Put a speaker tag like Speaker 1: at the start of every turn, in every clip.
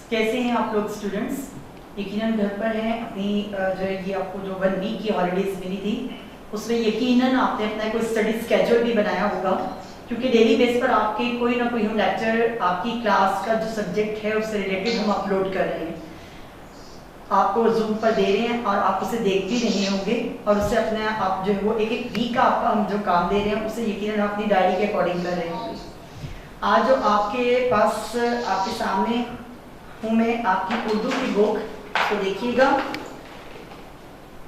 Speaker 1: कैसे हैं आप लोग स्टूडेंट्स? यकीनन घर पर हैं। अपनी जो है ये आपको जो 1 वीक की हॉलीडेज मिली थी उसमें यकीनन आपने अपना कोई स्टडी स्केड्यूल भी बनाया होगा, क्योंकि डेली बेस पर आपके कोई ना कोई हम लेक्चर आपकी क्लास का जो सब्जेक्ट है उससे रिलेटेड हम अपलोड कर रहे हैं, आपको जूम पर दे रहे हैं और आप उसे देख भी रहे होंगे और उससे अपने आप जो है वो एक वीक का आपका हम जो काम दे रहे हैं उसे यकीनन अपनी डायरी के अकॉर्डिंग कर रहे होंगे। आज जो आपके पास आपके सामने हूँ मैं आपकी उर्दू की बुक, तो देखिएगा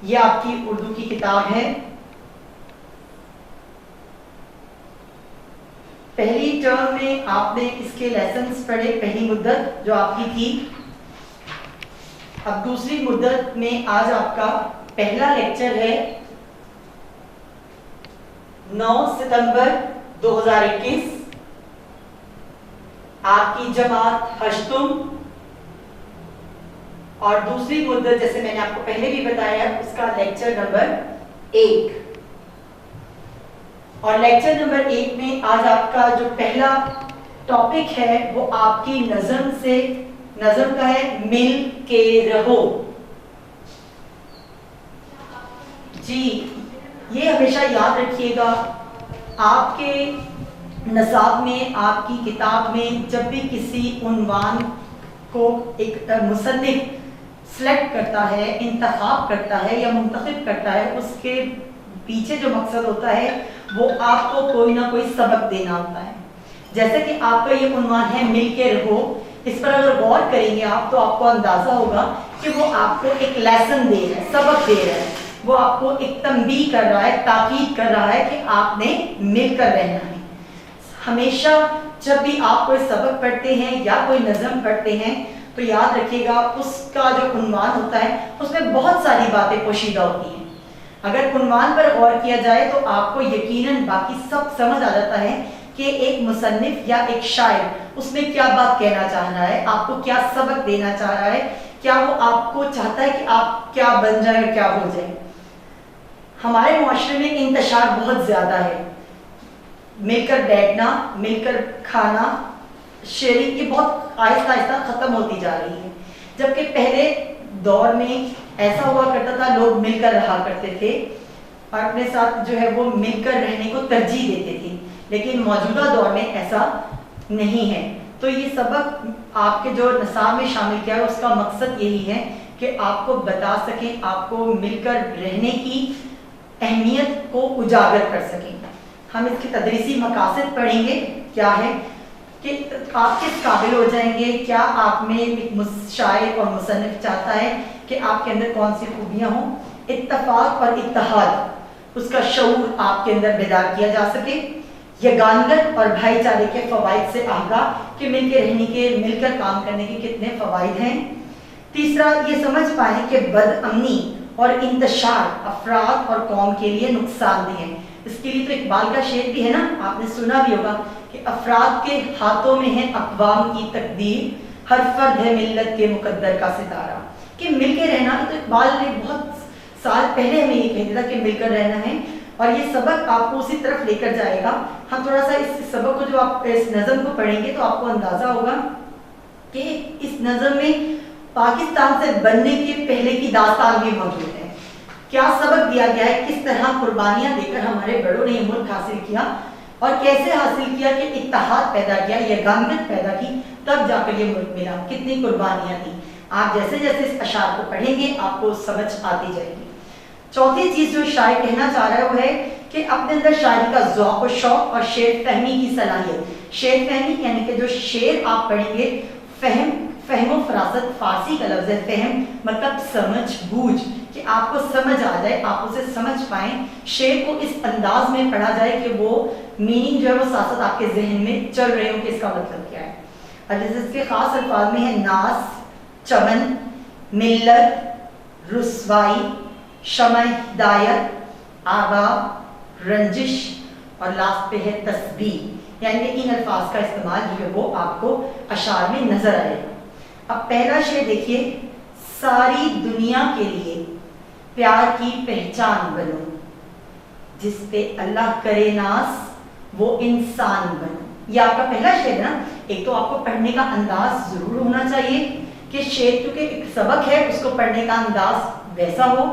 Speaker 1: ये आपकी उर्दू की किताब है। पहली टर्म में आपने इसके लेसन्स पढ़े, पहली मुद्दत जो आपकी थी। अब दूसरी मुद्दत में आज आपका पहला लेक्चर है 9 सितंबर 2021। आपकी जमात हश्तुम और दूसरी मुद्दत जैसे मैंने आपको पहले भी बताया उसका लेक्चर नंबर 1। और लेक्चर नंबर 1 में आज आपका जो पहला टॉपिक है वो आपकी नज़म से, नज़म का है मिल के रहो। जी ये हमेशा याद रखिएगा, आपके नसाब में, आपकी किताब में जब भी किसी उन्वान को एक मुसन्निफ सेलेक्ट करता है, इंतखाब करता है या मुंतखब करता है, उसके पीछे जो मकसद होता है वो आपको कोई ना कोई सबक देना होता है। जैसे कि आपका ये उन्वान है मिल के रहो, इस पर अगर गौर करेंगे आप तो आपको अंदाजा होगा कि वो आपको एक लेसन दे रहा है, सबक दे रहा है, वो आपको एक तंबीह कर रहा है, ताकीद कर रहा है कि आपने मिलकर रहना है। हमेशा जब भी आप कोई सबक पढ़ते हैं या कोई नज़म पढ़ते हैं तो याद रखिएगा उसका जो उन्वान होता है उसमें बहुत सारी बातें पोशीदा होती हैं। अगर उन्वान पर गौर किया जाए तो आपको यकीनन बाकी सब समझ आ जाता है कि एक मुसन्निफ या एक शायर उसमें क्या बात कहना चाह रहा है, आपको क्या सबक देना चाह रहा है, क्या वो आपको चाहता है कि आप क्या बन जाए और क्या हो जाए। हमारे मुआशरे में इंतशार बहुत ज़्यादा है, मिलकर बैठना, मिलकर खाना, शेयरिंग, ये बहुत आहिस्ता आहिस्ता ख़त्म होती जा रही है। जबकि पहले दौर में ऐसा हुआ करता था, लोग मिलकर रहा करते थे और अपने साथ जो है वो मिलकर रहने को तरजीह देते थे, लेकिन मौजूदा दौर में ऐसा नहीं है। तो ये सबक आपके जो निसाब में शामिल किया है उसका मकसद यही है कि आपको बता सकें, आपको मिलकर रहने की अहमियत को उजागर कर सकें। हम इसके तदरीसी मकासद पढ़ेंगे, क्या है कि आप किस काबिल हो जाएंगे, क्या आप में एक शायर और मुसन्निफ चाहता है कि आपके अंदर कौन सी खूबियाँ हों, इत्तफाक और इत्तेहाद उसका शऊर आपके अंदर बेदार किया जा सके, यगानत और भाईचारे के फ़वाइद से आगाह कि मिलकर रहने के, मिलकर काम करने के कितने फ़वाइद हैं। तीसरा ये समझ पाएँ कि बदअमनी और इंतशार अफराद और कौम के लिए नुकसानदेह है। इसके लिए तो इकबाल का शेर भी है ना, आपने सुना भी होगा कि अफराद के हाथों में है अक़वाम की तकदीर, हर फर्द है मिल्लत के मुकद्दर का सितारा। कि मिलकर रहना, तो इकबाल ने बहुत साल पहले हमें ये कह दिया था कि मिलकर रहना है, और ये सबक आपको उसी तरफ लेकर जाएगा। हम थोड़ा सा इस सबक को, जो आप इस नज़म को पढ़ेंगे तो आपको अंदाज़ा होगा कि इस नज़म में पाकिस्तान से बनने के पहले की दास्तान भी मौजूद है। क्या सबक दिया गया है, किस तरह कुर्बानियाँ देकर हमारे बड़ों ने मुल्क हासिल किया और कैसे हासिल किया कि इत्तेहाद पैदा किया, यगानत पैदा की, तब जाकर ये मुल्क मिला, कितनी कुर्बानियाँ दी। आप जैसे जैसे इस अशार को पढ़ेंगे आपको समझ आती जाएगी। चौथी चीज़ जो शायर कहना चाह रहा है वो है कि अपने अंदर शायरी का ज़ौक़ और शौक़ और शेर फहमी की सलाहियत। शेर फहमी यानी कि जो शेर आप पढ़ेंगे, फहम फरासत फारसी का लफ्ज़ है, फहम मतलब समझ बूझ, कि आपको समझ आ जाए, आप उसे समझ पाएँ, शेर को इस अंदाज में पढ़ा जाए कि वो मीनिंग जो है वो साथ साथ आपके जहन में चल रहे हो कि इसका मतलब क्या है। और जैसे इसके ख़ास अल्फाज में है नास, चमन, मिल्लत, रुसवाई, शमअ हिदायत, आदाब, रंजिश और लास्ट पे है तस्बीह। यानी कि इन अल्फाज का इस्तेमाल जो है वो आपको अशार में नजर आएगा। अब पहला शेर देखिए, सारी दुनिया के लिए प्यार की पहचान बनो, जिस पे अल्लाह करे नास वो इंसान बनो। ये आपका पहला शेर है ना। एक तो आपको पढ़ने का अंदाज जरूर होना चाहिए کہ शेर क्योंकि एक सबक है उसको पढ़ने का अंदाज वैसा हो,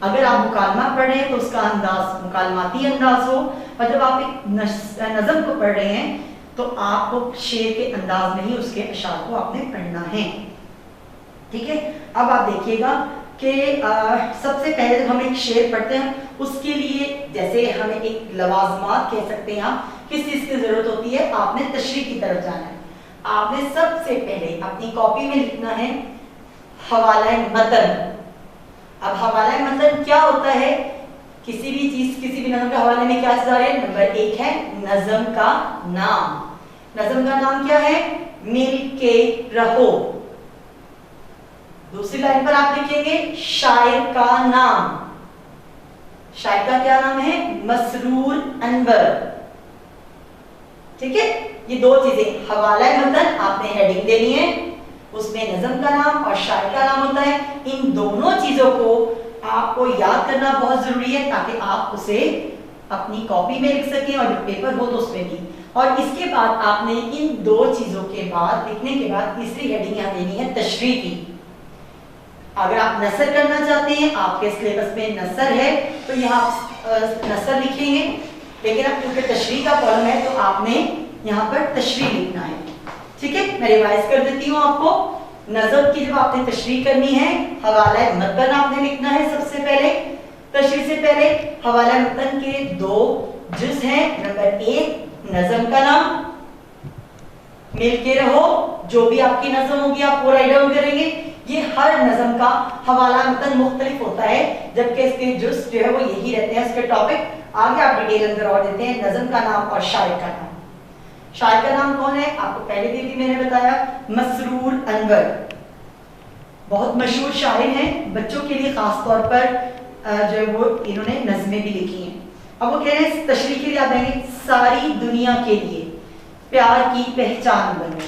Speaker 1: अगर आप मुकालमा पढ़ रहे हैं तो उसका अंदाज मुकालमाती अंदाज हो, और जब आप एक नज़म को पढ़ रहे हैं तो आपको शेर के अंदाज में ही उसके अशार को आपने पढ़ना है। ठीक है, अब आप देखिएगा कि सबसे पहले जब हम एक शेर पढ़ते हैं उसके लिए जैसे हमें एक लवाजमात कह सकते हैं आप, किस चीज़ की ज़रूरत होती है, आपने तशरीह की तरफ जाना है। आपने सबसे पहले अपनी कॉपी में लिखना है हवाला मतन। अब हवाला मतन क्या होता है, किसी भी चीज़ किसी भी नज़म के हवाले में क्या चीज़ आ रही है, नंबर 1 है नज़म का नाम। नज़म का नाम क्या है, मिल के रहो। दूसरी लाइन पर आप लिखेंगे शायर का नाम, शायर का क्या नाम है, मसरूर अनवर। ठीक है, ये दो चीजें, हवाला मतन आपने हेडिंग देनी है, उसमें नज़म का नाम और शायर का नाम होता है। इन दोनों चीजों को आपको याद करना बहुत जरूरी है ताकि आप उसे अपनी कॉपी में लिख सकें और जब पेपर हो तो उसमें भी। और इसके बाद आपने इन दो चीजों के बाद लिखने के बाद तीसरी हेडिंग यहाँ देनी है तशरीह की। अगर आप नसर करना चाहते हैं, आपके सिलेबस में नसर है तो यहाँ नसर लिखेंगे, लेकिन अब क्योंकि तशरीह का कॉलम है तो आपने यहाँ पर तशरीह लिखना है। ठीक है, मैं रिवाइज कर देती हूँ आपको। नज़म की जब आपने तशरीह करनी है, हवाला मतन आपने लिखना है सबसे पहले। तशरीह से पहले हवाला मतन के 2 जुज़ हैं। नंबर 1 नज़म का नाम, मिल के रहो, जो भी आपकी नज़म होगी आप वो राइट डाउन करेंगे। ये हर नज़म का हवाला मतन मुख्तलिफ होता है, जबकि इसके जुज़ जो है वो यही रहते हैं, इसके टॉपिक आगे आप डिटेल अंदर और देते हैं। नज़म का नाम और शायर का नाम। शायर का नाम कौन है, आपको पहले भी मैंने बताया, मसरूर अनवर, बहुत मशहूर शायर हैं, बच्चों के लिए खास तौर पर जो है वो इन्होंने नज़में भी लिखी हैं। अब वो कह रहे हैं तशरीह के लिए आप देंगे, सारी दुनिया के लिए प्यार की पहचान बनो,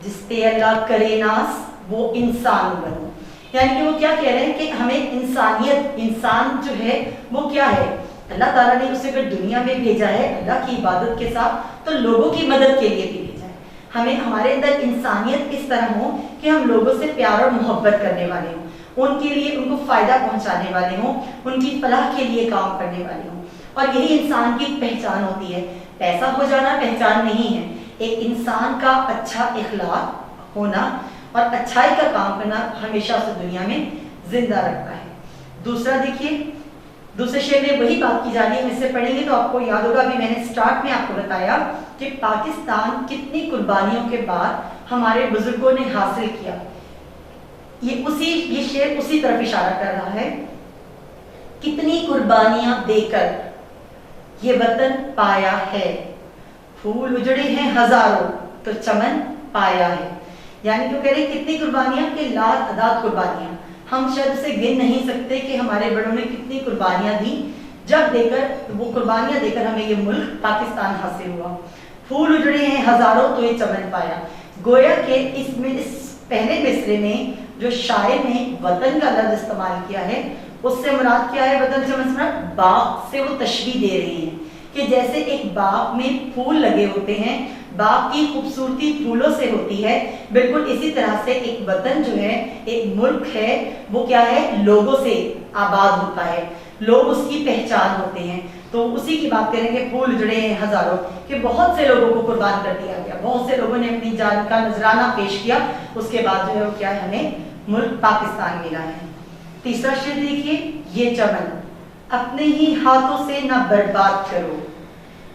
Speaker 1: जिस पे अल्लाह करे नास वो इंसान बनो। यानी कि वो क्या कह रहे हैं कि हमें इंसानियत, इंसान जो है वो क्या है, अल्लाह ताला ने उसे अगर दुनिया में भेजा है अल्लाह की इबादत के साथ, तो लोगों की मदद के लिए भी भेजा है। हमें हमारे अंदर इंसानियत इस तरह हो कि हम लोगों से प्यार और मोहब्बत करने वाले हों, उनके लिए उनको फ़ायदा पहुंचाने वाले हों, उनकी फलाह के लिए काम करने वाले हों। और यही इंसान की पहचान होती है। पैसा हो जाना पहचान नहीं है, एक इंसान का अच्छा इखलाक होना और अच्छाई का काम करना हमेशा उसे दुनिया में जिंदा रखता है। दूसरा देखिए, दूसरे शेर में वही बात की जा रही है, हम इससे पढ़ेंगे तो आपको याद होगा, अभी मैंने स्टार्ट में आपको बताया कि पाकिस्तान कितनी कुर्बानियों के बाद हमारे बुजुर्गों ने हासिल किया। ये शेर उसी तरफ इशारा कर रहा है, कितनी कुर्बानियां देकर ये वतन पाया है, फूल उजड़े हैं हजारों तो चमन पाया है। यानी कि कह रहे कितनी कुर्बानियां, कि लातादाद कुर्बानियां, हम शायद से गिन नहीं सकते कि हमारे बड़ों ने कितनी कुर्बानियां दी, जब देकर वो कुर्बानियां देकर हमें ये मुल्क पाकिस्तान हासिल हुआ। फूल उजड़े हैं हजारों तो ये चमन पाया। गोया के इसमें इस पहले मिसरे में जो शायर ने वतन का लफ्ज इस्तेमाल किया है, उससे मुराद क्या है, वतन से मुराद बाग से वो तशबीह दे रहे हैं कि जैसे एक बाग में फूल लगे होते हैं, बाग की खूबसूरती फूलों से होती है, बिल्कुल इसी तरह से एक वतन जो है, एक मुल्क है, वो क्या है, लोगों से आबाद होता है, लोग उसकी पहचान होते हैं। तो उसी की बात करेंगे, फूल उजड़े हैं हजारों, कि बहुत से लोगों को कुर्बान कर दिया गया, बहुत से लोगों ने अपनी जान का नजराना पेश किया, उसके बाद जो है वो क्या है, हमें मुल्क पाकिस्तान मिला है। तीसरा शेर देखिए, ये चमन अपने ही हाथों से ना बर्बाद करो,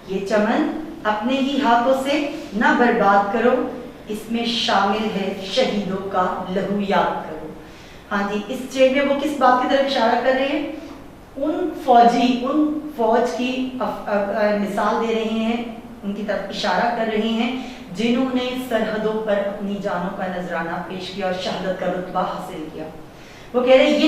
Speaker 1: ये चमन अपने ही हाथों से ना बर्बाद करो, इसमें शामिल है शहीदों का लहू याद करो। हाँ जी, इस शेर में वो किस बात की तरफ इशारा कर रहे हैं, उन फौज की मिसाल दे रहे हैं, उनकी तरफ इशारा कर रहे हैं जिन्होंने सरहदों पर अपनी जानों का नजराना पेश किया और शहादत का रुतबा हासिल किया। वो कह रहे हैं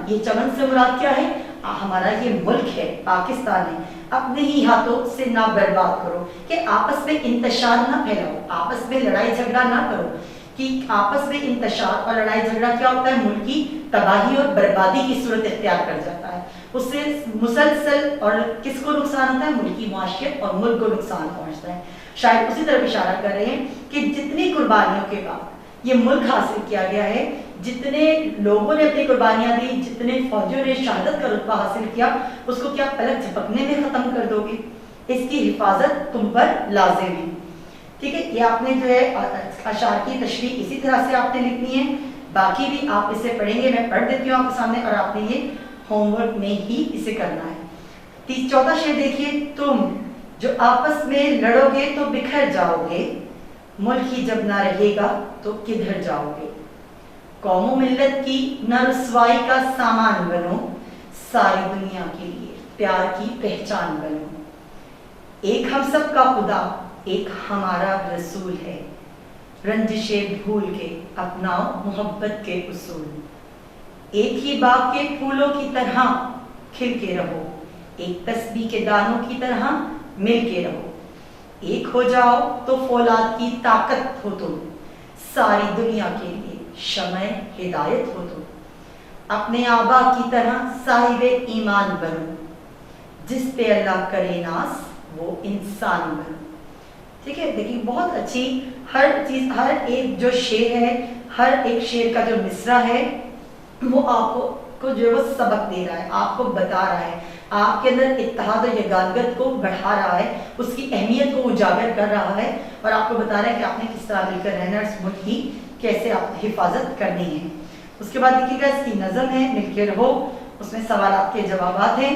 Speaker 1: ये चमन से मुराद क्या है, हमारा ये मुल्क है, पाकिस्तान है, अपने ही हाथों से ना बर्बाद करो, कि आपस में इंतशार ना फैलाओ, आपस में लड़ाई झगड़ा ना करो, कि आपस में इंतशार और लड़ाई झगड़ा क्या होता है, मुल्क की तबाही और बर्बादी की सूरत इख्तियार कर जाता है। उससे मुसलसल और किसको नुकसान होता है, मुल्क की मुआशियत और मुल्क को नुकसान पहुंचता है। शायद उसी तरफ इशारा कर रहे हैं कि जितनी कुर्बानियों के बाद یہ ملک حاصل کیا گیا ہے، جتنے لوگوں نے اپنی قربانیاں دی، جتنے فوجیوں نے شہادت کا رتبہ حاصل کیا، اس کو کیا پلک جھپکنے میں ختم کر دو گے؟ اس کی حفاظت تم پر لازم ہے. ٹھیک ہے، یہ آپ نے جو ہے اشعار کی تشریح اسی طرح سے آپ نے لکھنی ہے. باقی بھی آپ اسے پڑھیں گے، میں پڑھ دیتی ہوں آپ کے سامنے، اور آپ نے یہ ہوم ورک میں ہی اسے کرنا ہے. چوتھا شعر دیکھیے، تم جو آپس میں لڑو گے تو بکھر جاؤ گے، ملک ہی جب نہ رہے گا تو کدھر جاؤ گے. قوم و ملت کی نہ رسوائی کا سامان بنو، ساری دنیا کے لیے پیار کی پہچان بنو. ایک ہم سب کا خدا، ایک ہمارا رسول ہے، رنجشیں بھول کے اپناؤ محبت کے اصول. ایک ہی باغ کے پھولوں کی طرح کھل کے رہو، ایک تسبیح کے دانوں کی طرح مل کے رہو. ایک ہو جاؤ تو فولاد کی طاقت ہو تم، ساری دنیا کے لیے شمع ہدایت ہو تم. اپنے آبا کی طرح صاحب ایمان بنو، جس پہ اللہ کرے ناز وہ انسان بنو. ٹھیک ہے، دیکھیے بہت اچھی ہر چیز، ہر ایک جو شعر ہے، ہر ایک شعر کا جو مصرع ہے وہ آپ کو جو ہے وہ سبق دے رہا ہے، آپ کو بتا رہا ہے، آپ کے اندر اتحاد اور یگانگت کو بڑھا رہا ہے، اس کی اہمیت کو اجاگر کر رہا ہے، اور آپ کو بتا رہا ہے کہ آپ نے کس طرح مل کر رہنا ہے، اس ملک کی کیسے آپ حفاظت کرنی ہے. اس کے بعد دیکھیے گا اس کی نظم ہے، مل کے رہو، اس میں سوالات کے جوابات ہیں.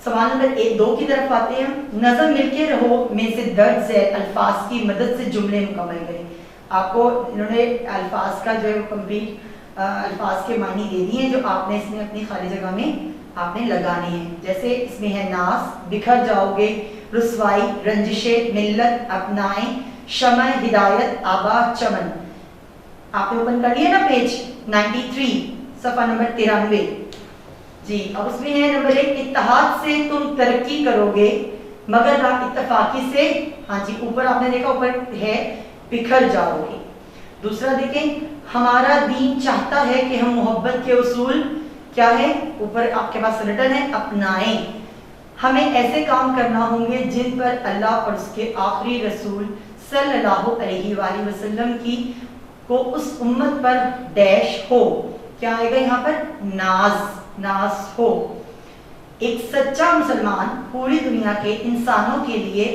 Speaker 1: سوال نمبر 1-2 کی طرف آتے ہیں. نظم مل کے رہو میں سے درج ذیل الفاظ کی مدد سے جملے مکمل کریں. آپ کو انہوں نے الفاظ کا جو ہے کمپلیٹ الفاظ کے معنی دے دیے ہیں جو آپ نے اس میں اپنی خالی جگہ میں آپ نے لگانے ہیں. جیسے اس میں ہے ناز، بکھر جاؤ گے، رسوائی، رنجشیں، ملت، اپنائیں، شمع ہدایت، آبا، چمن. آپ نے اوپن کر لیا نا پیج 93 صفحہ نمبر 93. جی اب اس میں ہے نمبر 1، اتحاد سے تم ترقی کرو گے مگر نا اتفاقی سے، ہاں جی اوپر آپ نے دیکھا اوپر ہے بکھر جاؤ گے. دوسرا دیکھیں، ہمارا دین چاہتا ہے کہ ہم محبت کے اصول کیا ہے، اوپر آپ کے پاس ریٹن ہے اپنائیں. ہمیں ایسے کام کرنا ہوں گے جن پر اللہ اور اس کے آخری رسول صلی اللہ علیہ وآلہ وسلم کی کو اس امت پر ڈیش ہو. کیا آئے گا یہاں پر؟ ناز ہو. ایک سچا مسلمان پوری دنیا کے انسانوں کے لیے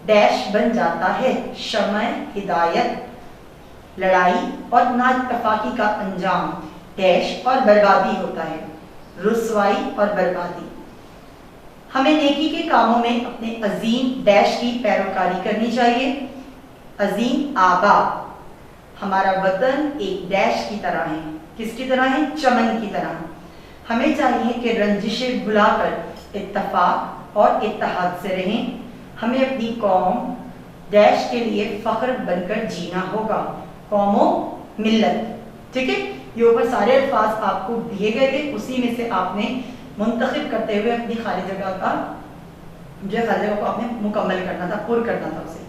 Speaker 1: ڈیش بن جاتا ہے، شمع ہدایت. لڑائی اور نا اتفاقی کا انجام ڈیش اور بربادی ہوتا ہے، رسوائی اور بربادی. ہمیں نیکی کے کاموں میں اپنے عظیم ڈیش کی پیروکاری کرنی چاہیے. عظیم آبا، ہمارا وطن ایک ڈیش کی طرح ہے. کس کی طرح ہے؟ چمن کی طرح. ہمیں چاہیے کہ رنجشیں بھلا کر اتفاق اور اتحاد سے رہیں. ہمیں اپنی قوم ڈیش کے لیے فخر بن کر جینا ہوگا. قوم و ملت. ٹھیک ہے، یہ اوپر سارے الفاظ آپ کو دیے گئے تھے، اسی میں سے آپ نے منتخب کرتے ہوئے اپنی خالی جگہ کا جو خالی جگہ کو آپ نے مکمل کرنا تھا، پر کرنا تھا اسے.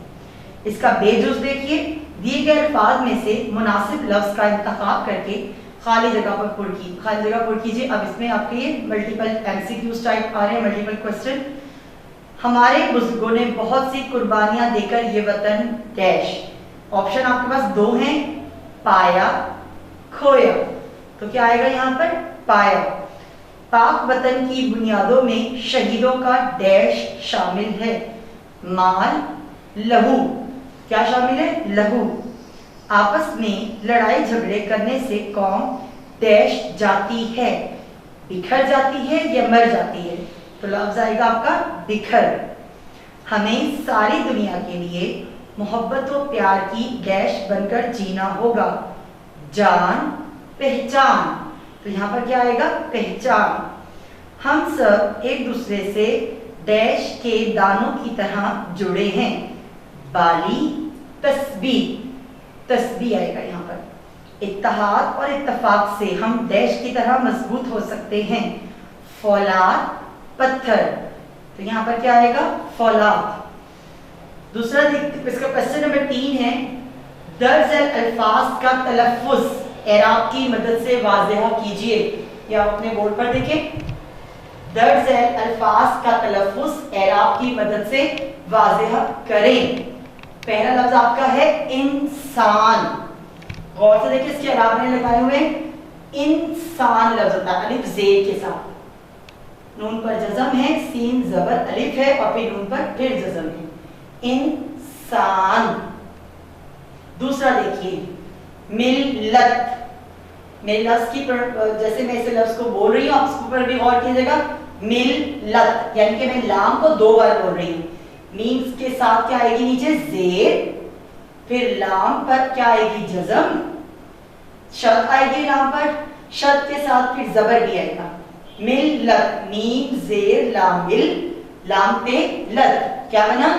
Speaker 1: اس کا بے جز دیکھیے، دیے گئے الفاظ میں سے مناسب لفظ کا انتخاب کر کے خالی جگہ پر پر کی خالی جگہ پر کیجیے. اب اس میں آپ کے یہ ملٹیپل MCQs ٹائپ آ رہے ہیں، ملٹیپل کوسچن. ہمارے بزرگوں نے بہت سی قربانیاں دے کر یہ وطن ڈیش. آپشن آپ کے پاس 2 ہیں، پایا، کھویا. تو کیا آئے گا یہاں پر؟ پایا. پاک وطن کی بنیادوں میں شہیدوں کا ڈیش شامل ہے، مال، لہو. کیا شامل ہے؟ لہو. آپس میں لڑائی جھگڑے کرنے سے قوم ڈیش جاتی ہے، بکھر جاتی ہے یا مر جاتی ہے. تو لفظ آئے گا آپ کا بکھر. ہمیں ساری دنیا کے لیے محبت و پیار کی ڈیش بن کر جینا ہوگا. جان، پہچان. تو یہاں پر کیا آئے گا؟ پہچان. ہم سب ایک دوسرے سے ڈیش کے دانوں کی طرح جڑے ہیں. بالی، تسبیح. تسبیح آئے گا یہاں پر. اتحاد اور اتفاق سے ہم ڈیش کی طرح مضبوط ہو سکتے ہیں. فولاد، پتھر. تو یہاں پر کیا آئے گا؟ فولاد. دوسرا اس کا کوسچن نمبر 3 ہے، درج ذیل الفاظ کا تلفظ اعراب کی مدد سے واضح کیجیے. یہ آپ اپنے بورڈ پر دیکھیں، درج ذیل الفاظ کا تلفظ اعراب کی مدد سے واضح کریں. پہلا لفظ آپ کا ہے انسان. غور سے دیکھیں اس کے اعراب میں لگائے ہوئے انسان لفظ ہوتا ہے الف زیر کے ساتھ, نون پر جزم ہے, سین زبر الف ہے اور پھر نون پر پھر جزم ہے, انسان. دوسرا دیکھیے ملت, میرے لفظ کی جیسے میں اس لفظ کو بول رہی ہوں آپ اس کے اوپر بھی غور کیجیے گا. ملت یعنی کہ میں لام کو 2 بار بول رہی ہوں. میم کے ساتھ کیا آئے گی نیچے زیر, پھر لام پر کیا آئے گی جزم, شد آئے گی لام پر, شد کے ساتھ پھر زبر بھی آئے گا. ملت میم زیر لام مل, لام پہ لت, کیا بنا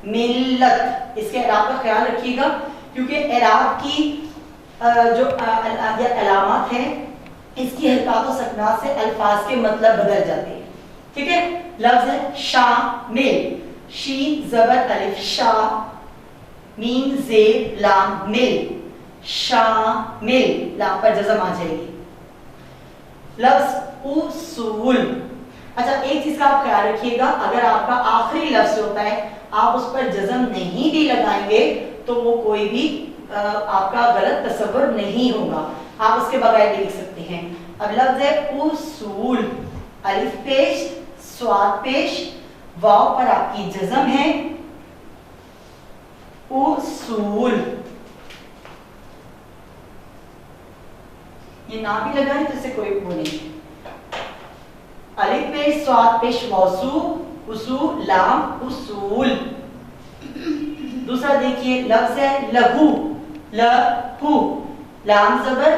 Speaker 1: ملت. اس کے اعراب کا خیال رکھیے گا کیونکہ اعراب کی جو علامات ہیں اس کی حرکات و سکنات سے الفاظ کے مطلب بدل جاتے ہیں. ٹھیک ہے, لفظ ہے شامل, شین زبر الف شا, میم زیر لام مل, شامل, لام پر جزم آ جائے گی. لفظ اصول, اچھا ایک چیز کا آپ خیال رکھیے گا, اگر آپ کا آخری لفظ ہوتا ہے آپ اس پر جزم نہیں بھی لگائیں گے تو وہ کوئی بھی آپ کا غلط تصور نہیں ہوگا, آپ اس کے بغیر بھی لکھ سکتے ہیں. اب لفظ ہے اصول, الف پیش سواد پیش, واو پر آپ کی جزم ہے, اصول. یہ نہ بھی لگائیں تو اسے کوئی وہ نہیں. الف پیش سواد پیش موصو, اصول لام اصول. دوسرا دیکھیے لفظ ہے لہو, لہو لام زبر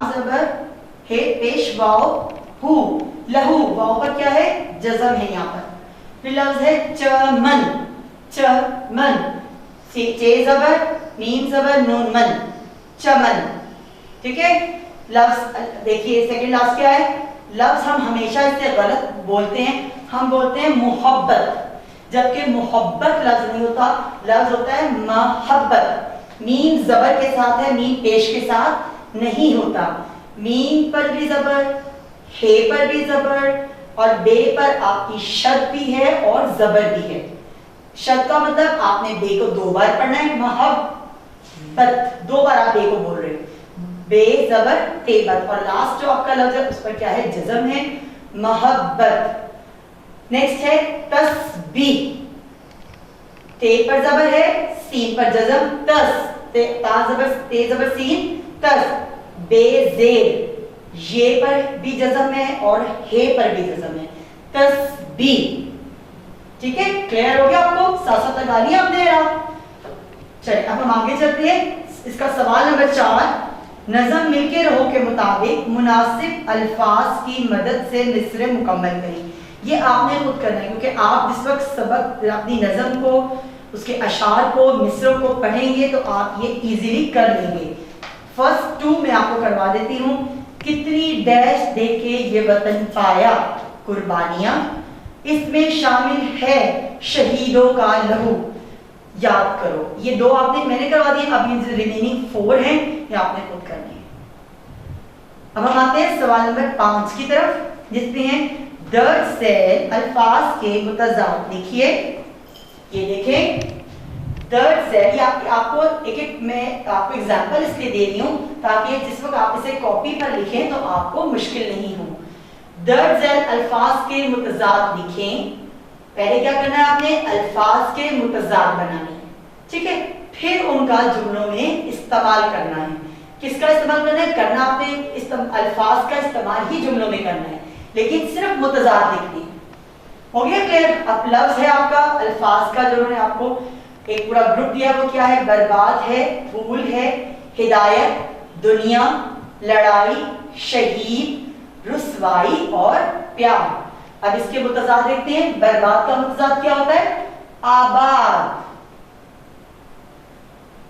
Speaker 1: زبر ہے پیش واو ہو, لہو, واو پر کیا ہے جزم ہے یہاں پر. پھر لفظ ہے چمن, چمن, چے زبر میم زبر نون من, چمن. ٹھیک ہے, لفظ دیکھیے سیکنڈ لفظ کیا ہے, لفظ ہم ہمیشہ اس سے غلط بولتے ہیں, ہم بولتے ہیں محبت, جبکہ محبت لفظ نہیں ہوتا, لفظ ہوتا ہے محبت. میم زبر کے ساتھ ہے, میم پیش کے ساتھ نہیں ہوتا. میم پر بھی زبر, ہے پر بھی زبر اور بے پر آپ کی شد بھی ہے اور زبر بھی ہے. شد کا مطلب آپ نے بے کو 2 بار پڑھنا ہے, محبت 2 بار آپ بے کو بول رہے ہیں, بے زبر تیبت, اور لاسٹ جو آپ کا لفظ ہے اس پر کیا ہے جزم ہے, محبت. نیکسٹ ہے تسبیح, تے پر زبر ہے سین پر جزم, تس, تا زبر تے زبر سین تس, بے زیر, یہ پر بھی جزم ہے اور ہے پر بھی جزم ہے, تسبیح. ٹھیک ہے, کلیئر ہو گیا آپ کو, ساتھ ساتھ لگا لیا آپ نے. چلیے اب ہم آگے چلتے ہیں. اس کا سوال نمبر 4, نظم مل کے رہو کے مطابق مناسب الفاظ کی مدد سے مصرع مکمل کریں. یہ آپ نے خود کرنا ہے کیونکہ آپ جس وقت سبق اپنی نظم کو, اس کے اشعار کو, مصرعوں کو پڑھیں گے تو آپ یہ ایزیلی کر لیں گے. فرسٹ 2 میں آپ کو کروا دیتی ہوں. کتنی ڈیش دے کے یہ وطن پایا قربانیاں, اس میں شامل ہے شہیدوں کا لہو, یاد کرو. یہ 2 آپ نے, میں نے کروا دیے, اب یہ ریمیننگ 4 ہیں, یہ آپ نے خود کرنے ہیں. اب ہم آتے ہیں سوال نمبر 5 کی طرف جس میں ہے درج ذیل الفاظ کے متضاد. دیکھیے یہ دیکھیں درج ذیل, آپ کو ایک میں آپ کو ایگزامپل اس لیے دے رہی ہوں تاکہ جس وقت آپ اسے کاپی پر لکھیں تو آپ کو مشکل نہیں ہو. درج ذیل الفاظ کے متضاد لکھیں. پہلے کیا کرنا ہے آپ نے, الفاظ کے متضاد بنانے ہیں. ٹھیک ہے, پھر ان کا جملوں میں استعمال کرنا ہے. کس کا استعمال کرنا ہے, کرنا آپ نے الفاظ کا استعمال ہی جملوں میں کرنا ہے, لیکن صرف متضاد لکھنی ہے. ہو گیا کلیئر. اب لفظ ہے آپ کا, الفاظ کا جو انہوں نے آپ کو ایک پورا گروپ دیا وہ کیا ہے, برباد ہے, پھول ہے, ہدایت, دنیا, لڑائی, شہید, رسوائی اور پیار. اب اس کے متضاد دیکھتے ہیں. برباد کا متضاد کیا ہوتا ہے, آباد.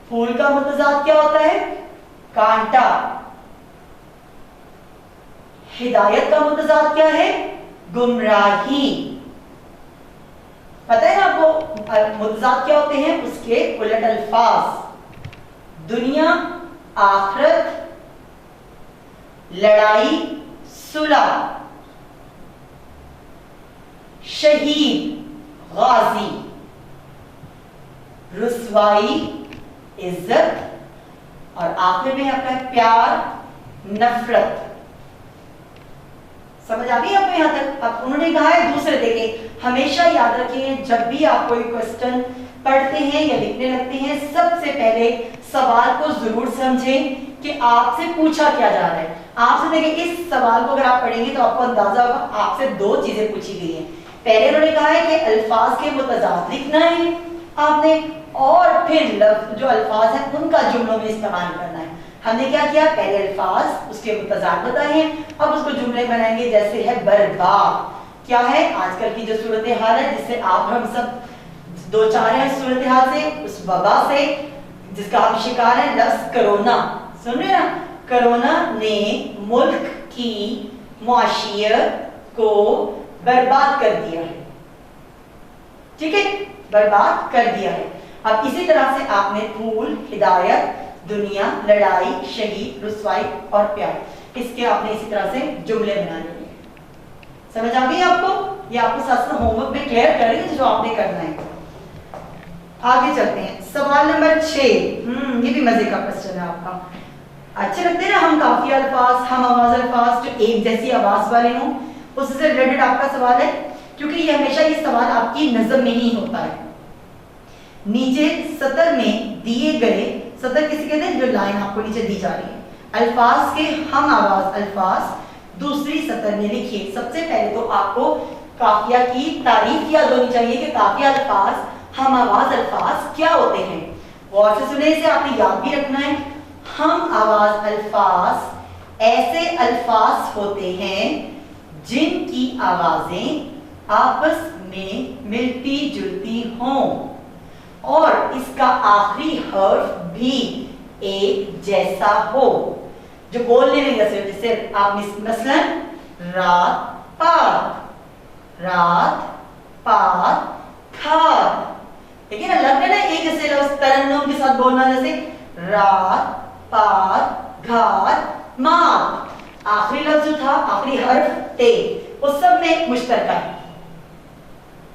Speaker 1: پھول کا متضاد کیا ہوتا ہے, کانٹا. ہدایت کا متضاد کیا ہے, گمراہی. پتہ ہے آپ کو متضاد کیا ہوتے ہیں, اس کے الٹ الفاظ. دنیا, آخرت, لڑائی, صلح, شہید, غازی, رسوائی, عزت, और आखिर में आपका है प्यार, नफरत। समझ आ गई आपको यहाँ तक? अब उन्होंने कहा है दूसरे, देखिए हमेशा याद रखिए जब भी आप कोई क्वेश्चन पढ़ते हैं या लिखने लगते हैं, सबसे पहले सवाल को जरूर समझें कि आपसे पूछा क्या जा रहा है। आपसे देखिए इस सवाल को अगर आप पढ़ेंगे तो आपको अंदाजा होगा आपसे दो चीजें पूछी गई हैं। पहले उन्होंने कहा है कि अल्फाज के मुतजाद लिखना है आपने, और फिर लफ्ज जो अल्फाज हैं उनका जुमलों में इस्तेमाल करना है। हमने क्या किया, पहले अल्फाज उसके मुतजाद बताए हैं, अब उसको जुमले बनाएंगे। जैसे है बर्बाद, क्या है आजकल की जो सूरत हाल है जिससे आप हम सब दो चार हैं सूरत हाल से, उस वबा से जिसका हम शिकार है, लफ्ज कोरोना। सुन रहे ना, कोरोना ने मुल्क की मुआशियत को बर्बाद कर दिया है। ठीक है, बर्बाद कर दिया है। अब इसी तरह से आपने फूल, हिदायत, दुनिया, लड़ाई, शहीद, रुसवाई और प्यार, इसके आपने इसी तरह से जुमले बनाने हैं। समझ आ गई आपको? ये आपको साथ साथ होमवर्क में क्लियर करेंगे जो आपने करना है। आगे चलते हैं, सवाल नंबर 6। ये भी मजे का क्वेश्चन है आपका। अच्छे लगते हैं ना हम काफिया अल्फाज, हम आवाज अल्फाज जो एक जैसी आवाज वाले हों, उससे रिलेटेड आपका सवाल है, क्योंकि ये हमेशा ये सवाल आपकी नज़म में ही होता है। नीचे सतर में दिए गए, सतर किसे कहते हैं, जो लाइन आपको नीचे दी जा रही है, अल्फाज के हम आवाज अल्फाज दूसरी सतर में लिखिए। सबसे पहले तो आपको काफिया की तारीफ याद होनी चाहिए कि काफिया अल्फाज, हम आवाज अल्फाज क्या होते हैं। गौर से सुने, से आपने याद भी रखना है। हम आवाज अल्फाज ऐसे अल्फाज होते हैं जिनकी आवाजें आपस में मिलती जुलती हों और इसका आखिरी हर्फ भी एक जैसा हो, जो बोलने में जैसे आप मसलन रात पात, रात पात खात, देखिए ना, लग रहा है एक जैसे लफ्ज तरन्नुम के साथ बोलना, जैसे रात पात घात मात, आखिरी लफ्ज जो था, आखिरी हर्फ ते, वो सब में मुश्तरका है।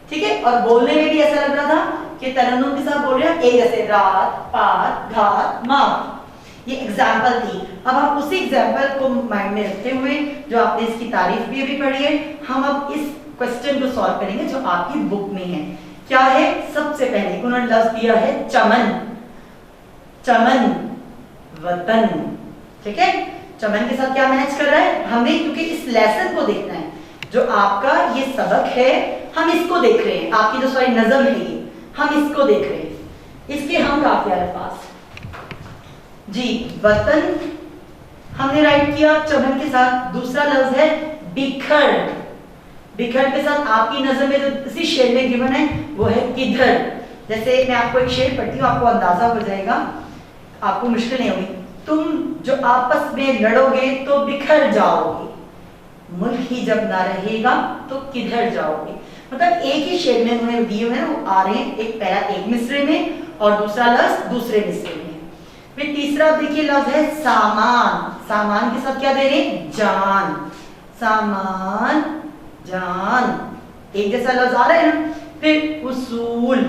Speaker 1: ठीक है, और बोलने में भी ऐसा लग रहा था कि तरन्नुम के साथ बोल रहे हैं एक जैसे रात पात घात मात। ये एग्जाम्पल थी। अब हम उसी एग्जाम्पल को माइंड में रखते हुए, जो आपने इसकी तारीफ भी अभी पढ़ी है, हम अब इस क्वेश्चन को सॉल्व करेंगे जो आपकी बुक में है। क्या है, सबसे पहले उन्होंने लफ्ज दिया है चमन, चमन वतन। ठीक है, चमन के साथ क्या मैच कर रहा है, हमें क्योंकि इस लेसन को देखना है, जो आपका ये सबक है हम इसको देख रहे हैं, आपकी जो सारी नज़म है ये हम इसको देख रहे हैं। इसके हम काफिया अल्फाज जी, वतन हमने राइट किया चमन के साथ। दूसरा लफ्ज है बिखर, बिखर के साथ आपकी नज़म में जो इसी शेर में गिवन है वो है किधर। जैसे मैं आपको एक शेर पढ़ती हूँ, आपको अंदाजा हो जाएगा, आपको मुश्किल नहीं होगी। तुम जो आपस में लड़ोगे तो बिखर जाओगे, मुल्क ही जब ना रहेगा तो किधर जाओगे। मतलब एक ही शेर में उन्होंने दिए हुए हैं, वो आ रहे हैं, एक पहला एक मिसरे में और दूसरा लफ्ज दूसरे मिसरे में। फिर तीसरा देखिए लफ्ज है सामान, सामान के साथ क्या दे रहे हैं, जान, सामान जान, एक जैसा लफ्ज आ रहा है ना। फिर उसूल,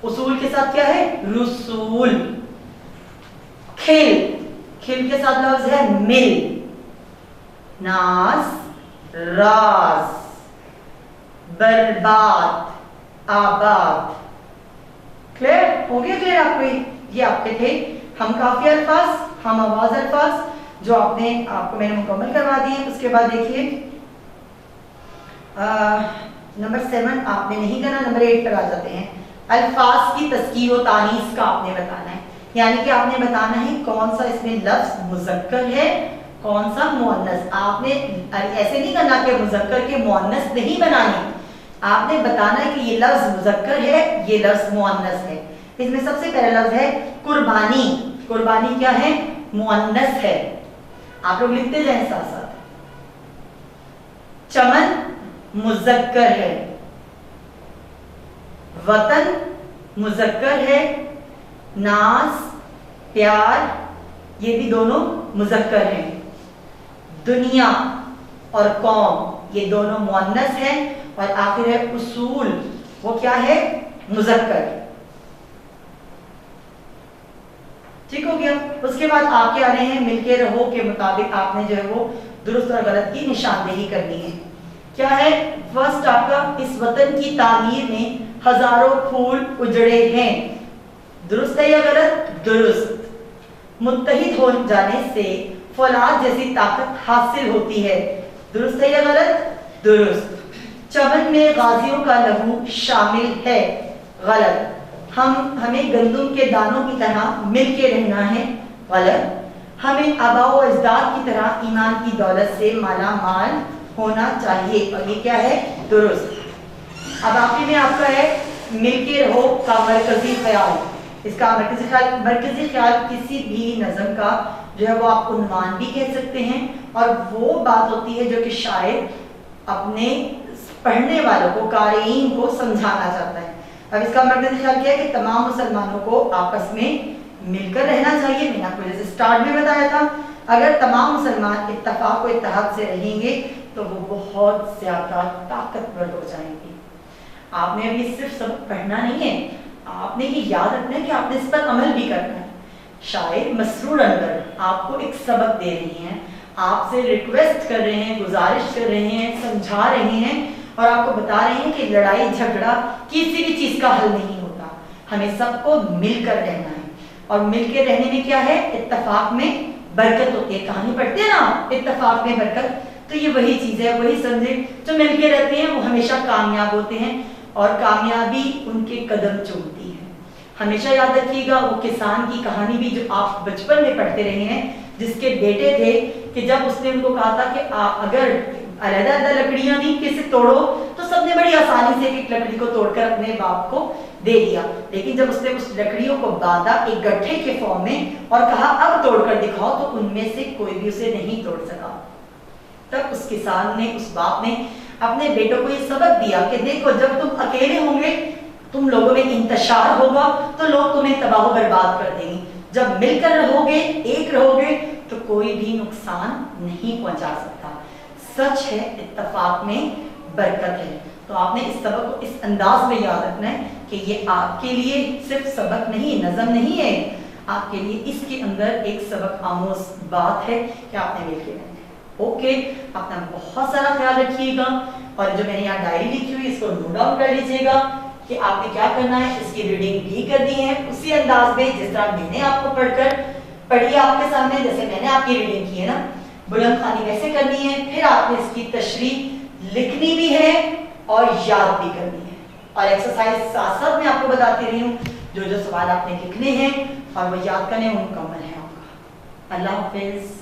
Speaker 1: उसूल के साथ क्या है, रसूल। खिल, खिल के साथ लफ्ज है मिल। नाज राज, बर्बाद आबाद। क्लियर हो गया? क्लियर आपको? ये आपके थे हम काफी अल्फाज, हम आवाज अल्फाज, जो आपको मैंने मुकम्मल करवा दिए। उसके बाद देखिए नंबर 7 आपने नहीं करना, नंबर 8 पर आ जाते हैं। अल्फाज की तस्कीर व तानीस का आपने बताना है, यानी कि आपने बताना है कौन सा इसमें लफ्ज मुज़क्कर है, कौन सा मुअन्नस। आपने ऐसे नहीं करना कि मुज़क्कर के मुअन्नस नहीं बनाने, आपने बताना है कि ये लफ्ज मुज़क्कर है, ये लफ्ज मुअन्नस है। इसमें सबसे पहला लफ्ज है कुर्बानी। कुर्बानी क्या है, मुअन्नस है, आप लोग लिखते जाएं साथ साथ। चमन मुज़क्कर है, वतन मुज़क्कर है, नाज प्यार ये भी दोनों मुज़क्कर हैं, दुनिया और कौम ये दोनों मुअन्नस हैं, और आखिर है उसूल, वो क्या है, मुज़क्कर। ٹھیک ہو گیا. اس کے بعد آپ کیا آ رہے ہیں, مل کے رہو کے مطابق آپ نے جو ہے وہ درست اور غلط کی نشاندہی کرنی ہے. کیا ہے فرسٹ آپ کا, اس وطن کی تعمیر میں ہزاروں پھول اجڑے ہیں. درست ہے یا غلط؟ درست. متحد ہو جانے سے فولاد جیسی طاقت حاصل ہوتی ہے. درست ہے یا غلط؟ درست. چمن میں غازیوں کا لہو شامل ہے. غلط. ہمیں گندم کے دانوں کی طرح مل کے رہنا ہے. غلط. ہمیں آباء و اجداد کی طرح ایمان کی دولت سے مالا مال ہونا چاہیے. اور یہ کیا ہے؟ درست. اب آخری میں آپ کا ہے مل کے رہو کا مرکزی خیال. اس کا مرکزی خیال کسی بھی نظم کا جو ہے وہ آپ عنوان بھی کہہ سکتے ہیں, اور وہ بات ہوتی ہے جو کہ شاعر اپنے پڑھنے والوں کو, قارئین کو سمجھانا چاہتا ہے. اب اس کا مرکزی خیال کیا ہے کہ تمام مسلمانوں کو آپس میں مل کر رہنا چاہیے. میں نے آپ کو جیسے اسٹارٹ میں بتایا تھا, اگر تمام مسلمان اتفاق و اتحاد سے رہیں گے تو وہ بہت زیادہ طاقتور ہو جائیں گے. آپ نے ابھی صرف سبق پڑھنا نہیں ہے, آپ نے یہ یاد رکھنا ہے کہ آپ نے اس پر عمل بھی کرنا ہے. شاعر مسرور اندر آپ کو ایک سبق دے رہی ہیں, آپ سے ریکویسٹ کر رہے ہیں, گزارش کر رہے ہیں, سمجھا رہے ہیں, اور آپ کو بتا رہے ہیں کہ لڑائی جھگڑا کسی بھی چیز کا حل نہیں ہوتا. ہمیں سب کو مل کر رہنا ہے, اور مل کے رہنے میں کیا ہے, اتفاق میں برکت ہوتی ہے. کہانی پڑھتے ہیں نا, اتفاق میں برکت, تو یہ وہی چیز ہے. وہی سمجھے جو مل کے رہتے ہیں وہ ہمیشہ کامیاب ہوتے ہیں, اور کامیابی ان کے قدم چومتی ہے. ہمیشہ یاد رکھیے گا وہ کسان کی کہانی بھی جو آپ بچپن میں پڑھتے رہے ہیں, جس کے بیٹے تھے کہ جب اس نے ان کو کہا تھا کہ اگر علیحدہ علیحدہ لکڑیاں نہیں کسی توڑو, تو سب نے بڑی آسانی سے ایک لکڑی کو توڑ کر اپنے باپ کو دے دیا. لیکن جب اس نے اس لکڑیوں کو باندھا ایک گٹھے کے فارم میں اور کہا اب توڑ کر دکھاؤ, تو ان میں سے کوئی بھی اسے نہیں توڑ سکا. تب اس کسان نے, اس باپ نے اپنے بیٹوں کو یہ سبق دیا کہ دیکھو جب تم اکیلے ہوں گے, تم لوگوں میں انتشار ہوگا تو لوگ تمہیں تباہ و برباد کر دیں گے. جب مل کر رہو گے, ایک رہو گے, تو کوئی بھی نقصان نہیں پہنچا سکتا. سچ ہے اتفاق میں برکت ہے. تو آپ نے اس سبق کو اس انداز میں یاد رکھنا ہے کہ یہ آپ کے لیے صرف سبق نہیں, نظم نہیں ہے, آپ کے لیے اس کے اندر ایک سبق آموز بات ہے کہ آپ نے مل کے رہنا ہے. اوکے, اپنا بہت سارا خیال رکھیے گا, اور جو میں نے یہاں ڈائری لکھی ہوئی اس کو نوٹ ڈاؤن کر لیجیے گا کہ آپ نے کیا کرنا ہے. اس کی ریڈنگ بھی کر دی ہے اسی انداز میں جس طرح میں نے آپ کو پڑھ کر پڑھی آپ کے سامنے, جیسے میں نے آپ کی ریڈنگ کی ہے نا, بلند خوانی ویسے کرنی ہے. پھر آپ نے اس کی تشریح لکھنی بھی ہے اور یاد بھی کرنی ہے. اور ایکسرسائز ساتھ ساتھ میں آپ کو بتاتی رہی ہوں, جو جو سوال آپ نے لکھنے ہیں اور وہ یاد کرنے ہیں ان کا عمل ہے آپ کا. اللہ حافظ.